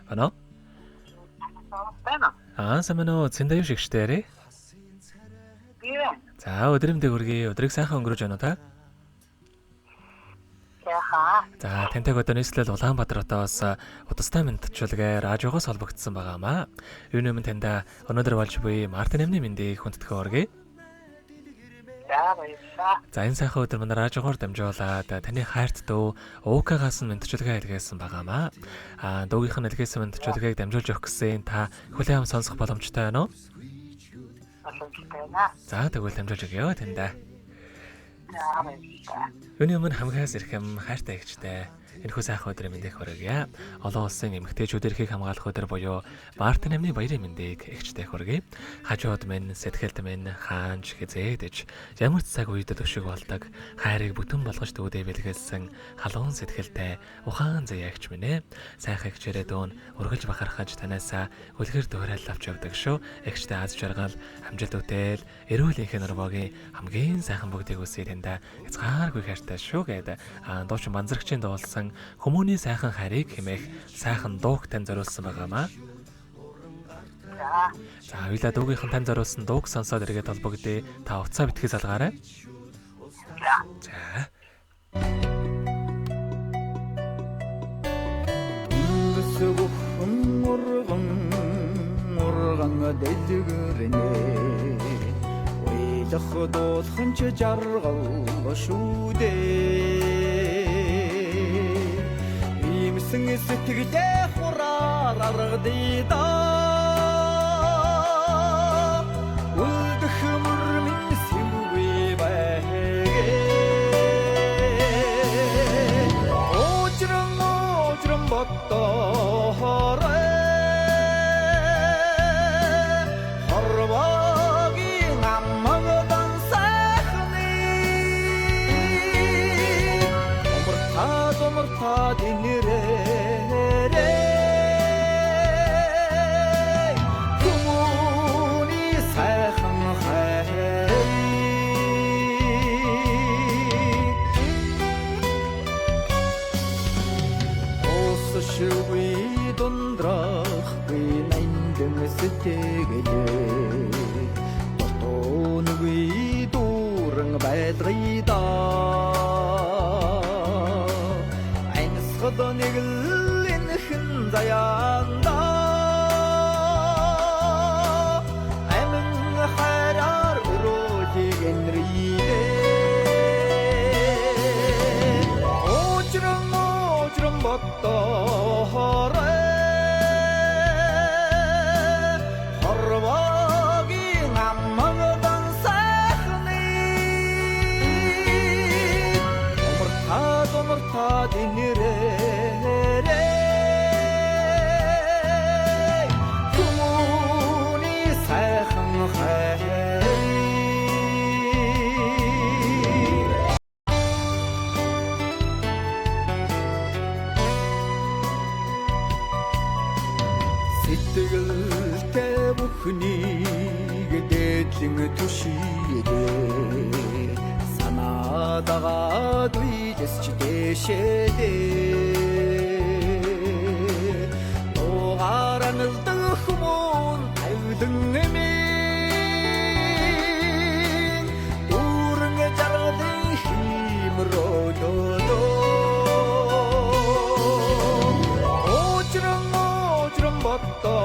Ano? Самано цэндэ юу шигштэй. За өдрөмдөө хүргэе. Өдрийг сайхан өнгөрөөж байна уу та? За тэнтэйг одоо нийслэл Улаанбаатаратаас удастай мэдчилгээ радиогоос холбогдсон байгаамаа. Юу нэмэн таньда өнөөдөр болж буй Мартин эмний мэндийг хүндэтгэн хүргэе. За энэ сайхан өдөр манай радиогоор дамжуулаад таны хайрт дүү УК-гаас нь мэдчилгээ илгээсэн байгаамаа. Дүүгийнх нь илгээсэн мэдчилгээг дамжуулж өгөх гэсэн та хүлээм сонсох боломжтой байна уу? За тэгвэл дамжуулж өгье таньда. Өний өмнө хамгаас ирэхэм хайртай эгчтэй энэхүү сайхан өдрийн мэндийг хүргье. Олон улсын эмэгтэйчүүд эрхийг хамгаалах өдөр буюу Мартин эмний баярын мэндийг эгчтэй хүргэе. Хажууд минь, сэтгэлд минь хаанч хизээдэж ямар ч цаг үед төшиг болдог хайрыг бүтэн болгож дүүдээ бэлгэлсэн халуун сэтгэлтэй ухаан зэягч минь ээ. Сайхан эгчээрээ дүүн үргэлж бахархаж танаасаа үлгэр дуурайлж авч явдаг шүү. Эгчтэй аз жаргал, амжилт үтэл, эрүүл энхийн нурбогийн хамгийн сайхан бүгдийг үсээ таньда хязгааргүй хайртай шүү гэдэг дуучин банзрагчийн дуулсан хүмүүний сайхан хайрыг хэмээх сайхан дууг тань зориулсан байгаамаа. За хоёулаа дуугийнхан тань зориулсан дууг сонсоод эргээд толбогдъё. Та уцаа битгий салгаарай. За. Дахдуулхан ч жаргал шүү дээ. Иймсэн сэтгэлээ хураар аргадъя да. Үлдэх мөр минь сэвгүй байгээ. Очрон боддоорой. Дотоонгүй дүүрэн байдрыда айнсгад нэг л энхэн заяанда амин хайраар өрөөжиг энрийдэ очрон боддоорой. Сэтгэлтэй бүхнийг дээдлэн түшийдээ санаадагаа дүйжэс ч дэшэдээ дуугаранэлдэн хүмүүн тавилан эмийн дүүрэн жаргалын химрөөдөө очрон боддоорой.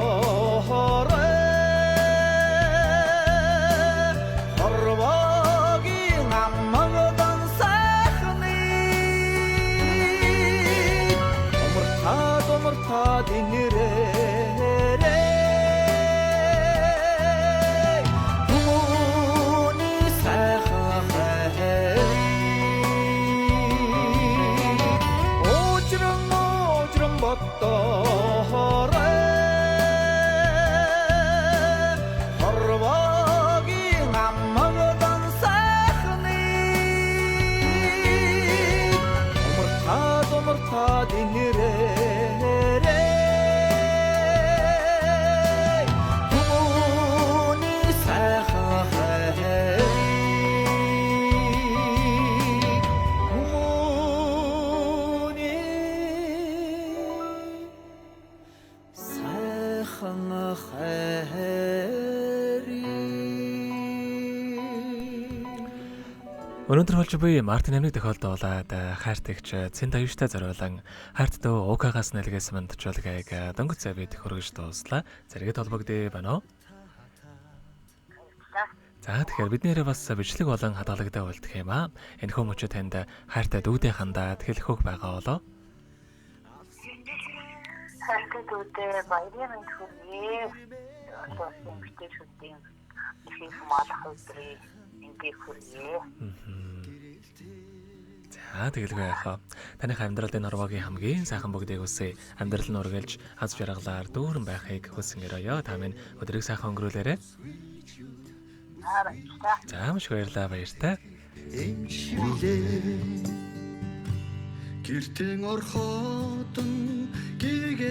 Өнөөдөр болж буй Мартин амны тохиолдуулаад хайртагч Цэн Даюштай зориулан хайрт дөө УК-гаас нэлгээсэн мандчуулгыг дөнгөж завид хөргөж дууслаа. Зэрэгэд холбогдъё байна уу? За тэгэхээр бид нэрээ бас бичлэг болон хадгалагтай болдох юм аа. Энэ хүмүүчүүд танд хайртай дүүдээ хандаад хэлэх хөөх байгаа болоо. Хайртай дүүдээ баярын мэнд хүргэе. Одоо симптем шүтэн их маалах өдрий ингээ хүргэе. За тэгэлгүй яхаа. Таних амьдралын норвогийн хамгийн сайхан бүгдийг үсэ. Амьдрал нь ургалж аз жаргалаар дүүрэн байхыг хүсэн өрөөё. Та минь өдрийг сайхан өнгөрүүлээрэй. За маш баярлалаа баяртай. Гэртэн орхотон гигэ